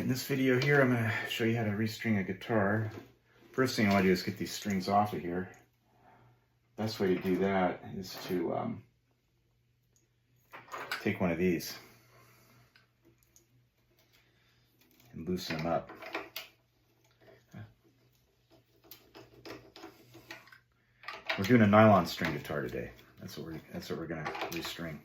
In this video here, I'm going to show you how to restring a guitar. First thing I want to do is get these strings off of here. Best way to do that is to take one of these and loosen them up. We're doing a nylon string guitar today. That's what we're going to restring.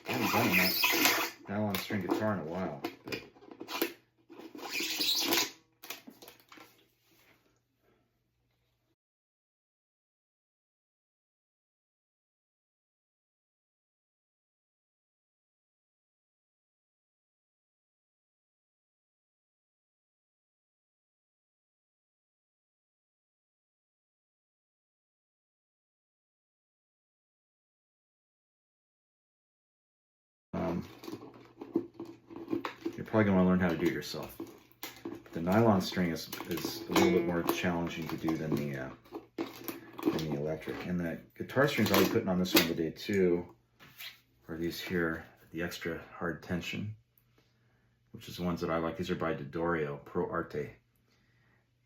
I haven't done a nylon string guitar in a while, but you're probably going to learn how to do it yourself. But the nylon string is a little bit more challenging to do than the electric. And the guitar strings I'll be putting on this one today too are these here, the extra hard tension, which is the ones that I like. These are by Dorio Pro Arte.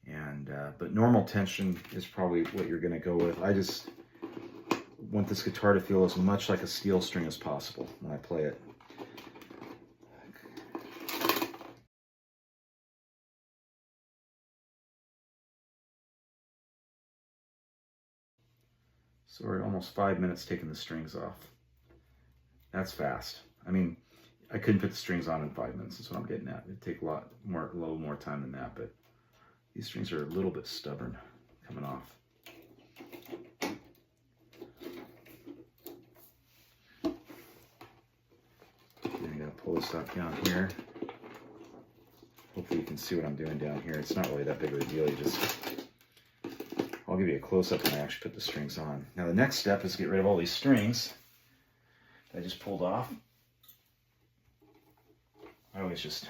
And but normal tension is probably what you're going to go with. I just want this guitar to feel as much like a steel string as possible when I play it. So we're at almost 5 minutes taking the strings off. That's fast. I mean, I couldn't put the strings on in 5 minutes. That's what I'm getting at. It'd take a little more time than that, but these strings are a little bit stubborn coming off. Then I gotta pull this up down here. Hopefully you can see what I'm doing down here. It's not really that big of a deal. I'll give you a close-up when I actually put the strings on. Now the next step is to get rid of all these strings that I just pulled off. I always just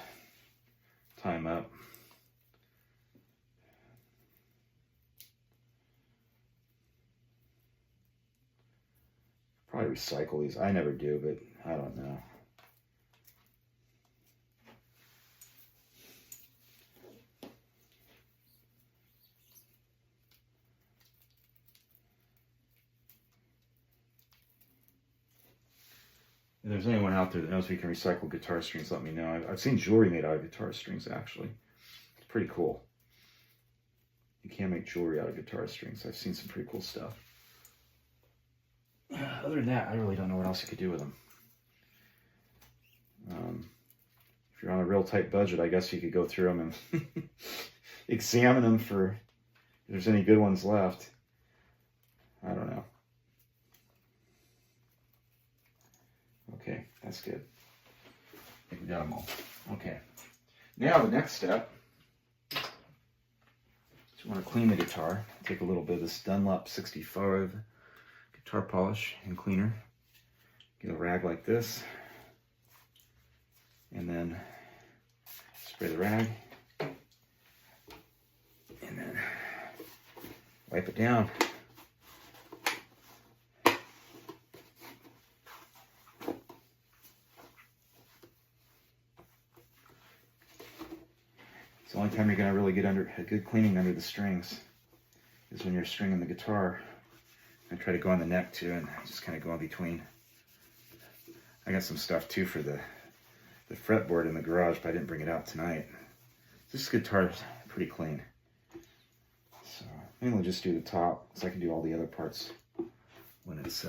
tie them up. Probably recycle these. I never do, but I don't know. If there's anyone out there that knows we can recycle guitar strings, let me know. I've seen jewelry made out of guitar strings, actually. It's pretty cool. You can make jewelry out of guitar strings. I've seen some pretty cool stuff. Other than that, I really don't know what else you could do with them. If you're on a real tight budget, I guess you could go through them and examine them for if there's any good ones left. I don't know. Okay, that's good. I think we got them all. Okay. Now the next step is you want to clean the guitar. Take a little bit of this Dunlop 65 guitar polish and cleaner. Get a rag like this. And then spray the rag. And then wipe it down. The only time you're going to really get a good cleaning under the strings is when you're stringing the guitar. I try to go on the neck too and just kind of go in between. I got some stuff too for the fretboard in the garage, but I didn't bring it out tonight. This guitar is pretty clean. So I'm going to just do the top because I can do all the other parts when it's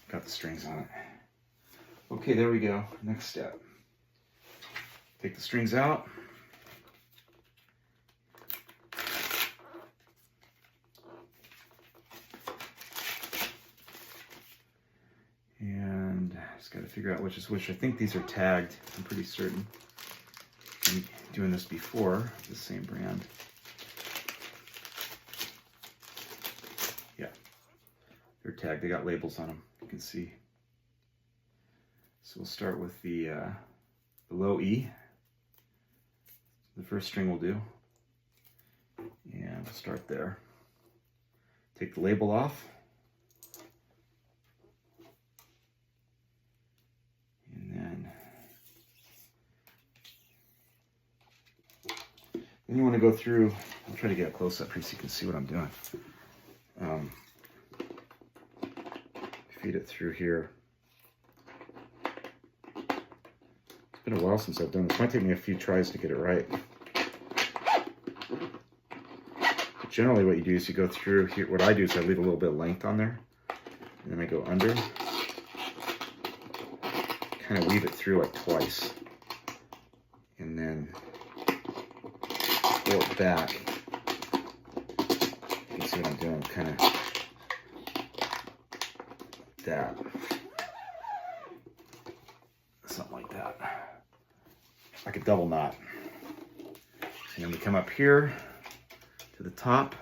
got the strings on it. Okay, there we go. Next step. Take the strings out. And just got to figure out which is which. I think these are tagged. I'm pretty certain. I'm doing this before, the same brand. Yeah, they're tagged. They got labels on them. You can see. So we'll start with the low E. The first string will do. And we'll start there. Take the label off. And then you want to go through, I'll try to get a close up here so you can see what I'm doing. Feed it through here. It's been a while since I've done this. It might take me a few tries to get it right. But generally what you do is you go through here. What I do is I leave a little bit of length on there. And then I go under. Kind of weave it through like twice. And then pull it back. You can see what I'm doing. Kind of that. Something like that. Like a double knot. And then we come up here to the top.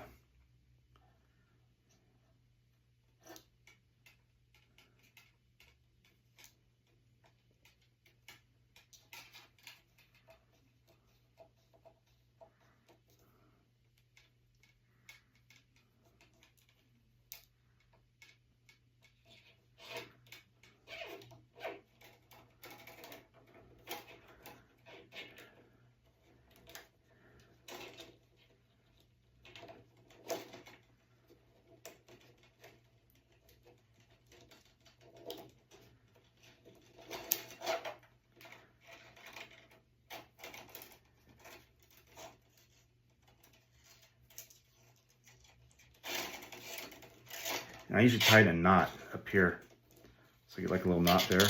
And I usually tighten a knot up here. So I get like a little knot there.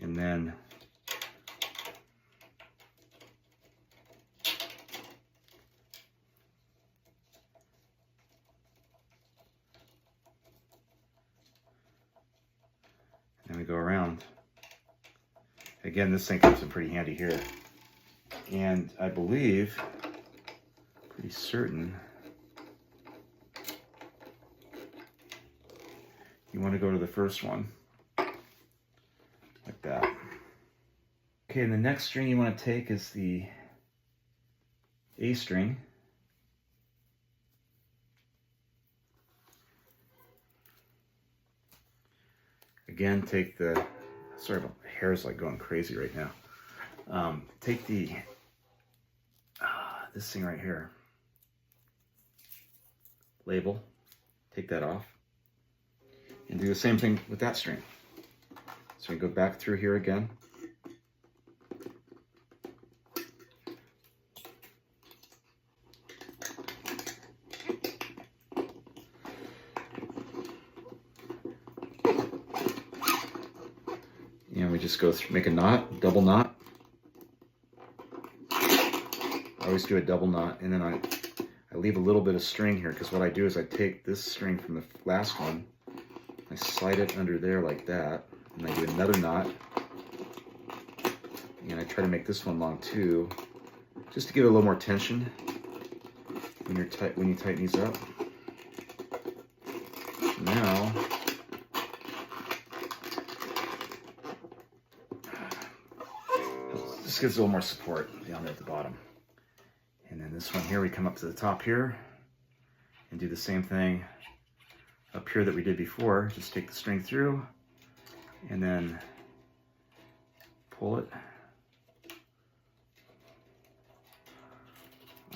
And then we go around. Again, this thing comes in pretty handy here. And I believe, pretty certain, you want to go to the first one, like that. Okay, and the next string you want to take is the A string. Again, take the, sorry, my hair's like going crazy right now. Take the, this thing right here, label, take that off. And do the same thing with that string. So we go back through here again. And we just go through, make a knot, double knot. I always do a double knot, and then I leave a little bit of string here, because what I do is I take this string from the last one, I slide it under there like that, and I do another knot, and I try to make this one long too, just to give it a little more tension when you tighten these up. Now, this gives a little more support down there at the bottom. And then this one here, we come up to the top here and do the same thing up here that we did before. Just take the string through and then pull it.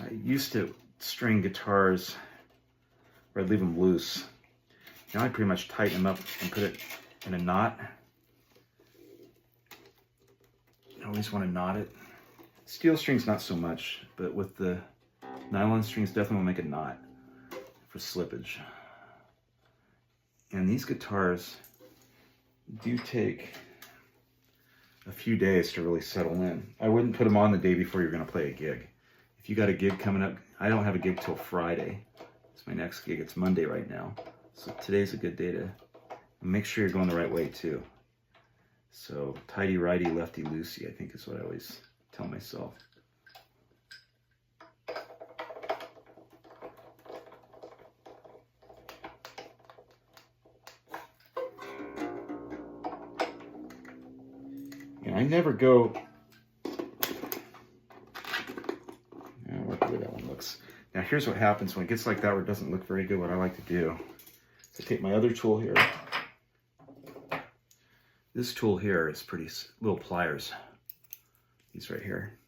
I used to string guitars where I'd leave them loose. Now I pretty much tighten them up and put it in a knot. I always want to knot it. Steel strings not so much, but with the nylon strings definitely will make a knot for slippage. And these guitars do take a few days to really settle in. I wouldn't put them on the day before you're going to play a gig. If you got a gig coming up, I don't have a gig till Friday. It's my next gig. It's Monday right now. So today's a good day to make sure you're going the right way too. So tighty righty, lefty loosey, I think is what I always tell myself. And I never go, I work the way that one looks. here's what happens when it gets like that where it doesn't look very good. What I like to do is I take my other tool here. This tool here is pretty little pliers. These right here.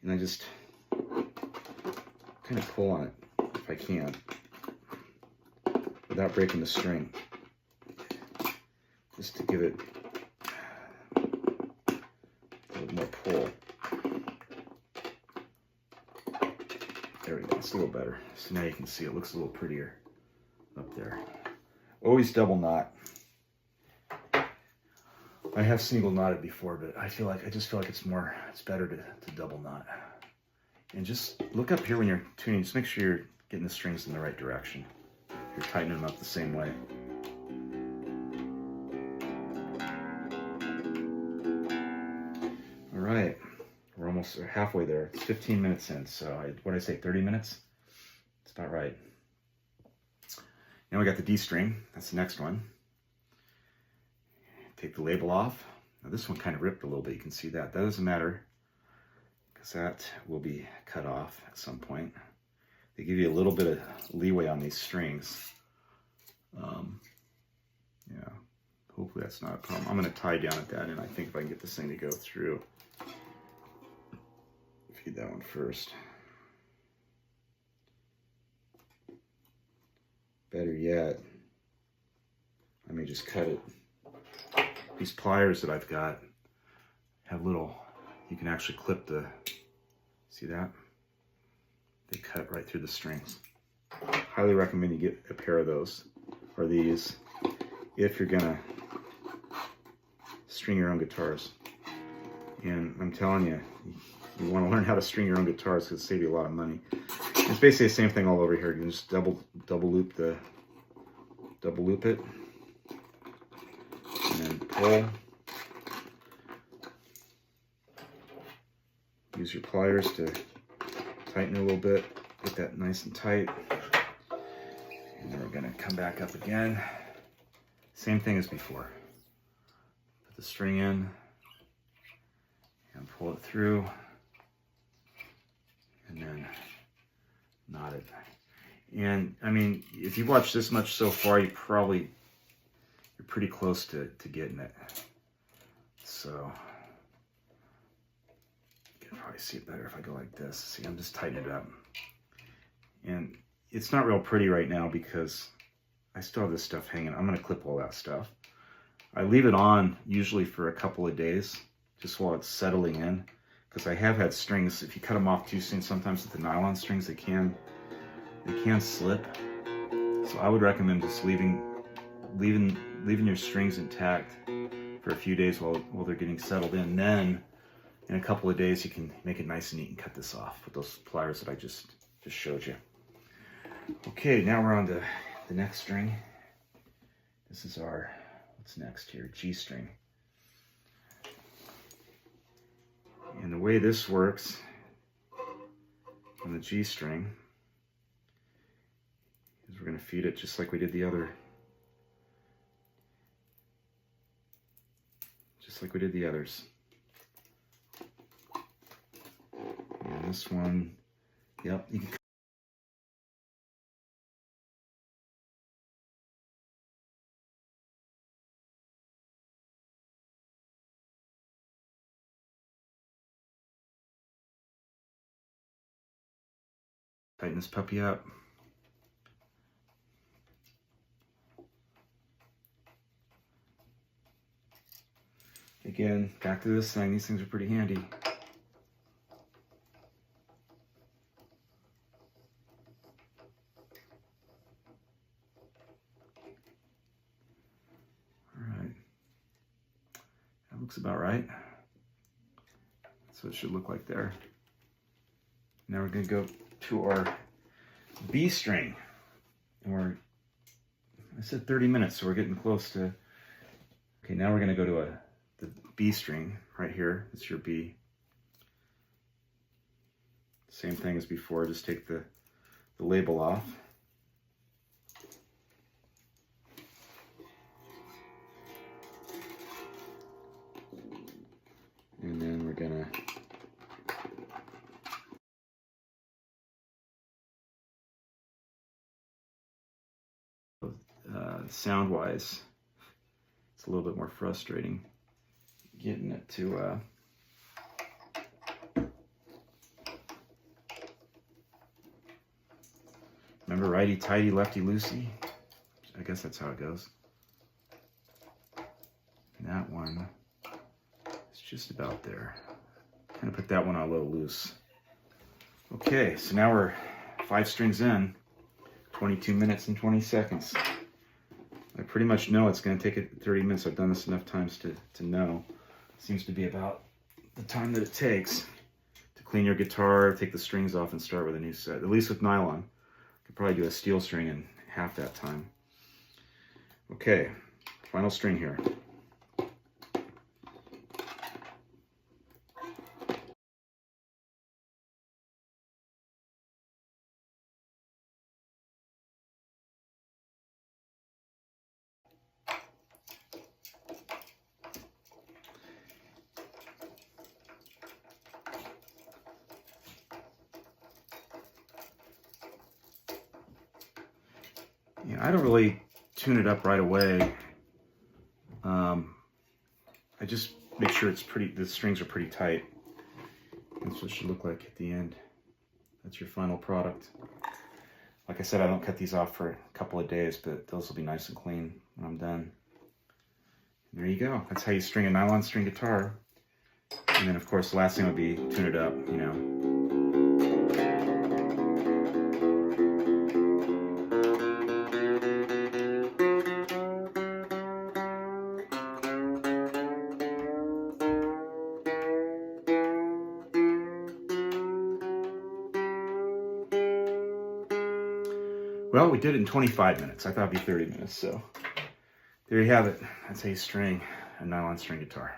And I just kind of pull on it if I can without breaking the string. Just to give it a little more pull. There we go, it's a little better. So now you can see it looks a little prettier up there. Always double knot. I have single knotted before, but I just feel like it's better to double knot. And just look up here when you're tuning, just make sure you're getting the strings in the right direction. You're tightening them up the same way. All right, we're almost halfway there. It's 15 minutes in, so what did I say, 30 minutes? It's about right. Now we got the D string, that's the next one. Take the label off. Now this one kind of ripped a little bit, you can see that. That doesn't matter, because that will be cut off at some point. They give you a little bit of leeway on these strings. Yeah, hopefully that's not a problem. I'm going to tie down at that end. I think if I can get this thing to go through. Feed that one first. Better yet, I may just cut it. These pliers that I've got have little, you can actually clip the, see that? They cut right through the strings. Highly recommend you get a pair of those, or these, if you're gonna string your own guitars. And I'm telling you, you want to learn how to string your own guitars because it'll save you a lot of money. It's basically the same thing all over here. You can just double loop it, and then pull. Use your pliers to tighten it a little bit, get that nice and tight. And then we're going to come back up again. Same thing as before. Put the string in and pull it through, and then knot it. And I mean, if you've watched this much so far, you're pretty close to getting it. So you can probably see it better if I go like this. See, I'm just tightening it up. And it's not real pretty right now because I still have this stuff hanging. I'm going to clip all that stuff. I leave it on usually for a couple of days just while it's settling in, because I have had strings, if you cut them off too soon, sometimes with the nylon strings, they can slip. So I would recommend just leaving your strings intact for a few days while they're getting settled in. Then in a couple of days you can make it nice and neat and cut this off with those pliers that I just showed you. Okay, now we're on to the next string. This is our, what's next here, G string. And the way this works on the G string is we're going to feed it just like we did the others. And this one, yep, you can tighten this puppy up. Again, back to this thing. These things are pretty handy. All right. That looks about right. So it should look like there. Now we're going to go to our B string. And I said 30 minutes, so we're getting close to. Okay, now we're going to go to the B string right here. It's your B. Same thing as before, just take the label off. And then we're gonna sound-wise, it's a little bit more frustrating getting it to remember righty-tighty, lefty-loosey? I guess that's how it goes. And that one is just about there. Kind of put that one on a little loose. Okay, so now we're 5 strings in, 22 minutes and 20 seconds. I pretty much know it's going to take it 30 minutes. I've done this enough times to know. Seems to be about the time that it takes to clean your guitar, take the strings off, and start with a new set. At least with nylon. You could probably do a steel string in half that time. Okay, final string here. Yeah, I don't really tune it up right away. I just make sure it's pretty, the strings are pretty tight. That's what it should look like at the end. That's your final product. Like I said, I don't cut these off for a couple of days, but those will be nice and clean when I'm done. And there you go. That's how you string a nylon string guitar. And then of course the last thing would be tune it up, you know. Well, we did it in 25 minutes. I thought it'd be 30 minutes, so there you have it. That's how you string a nylon string guitar.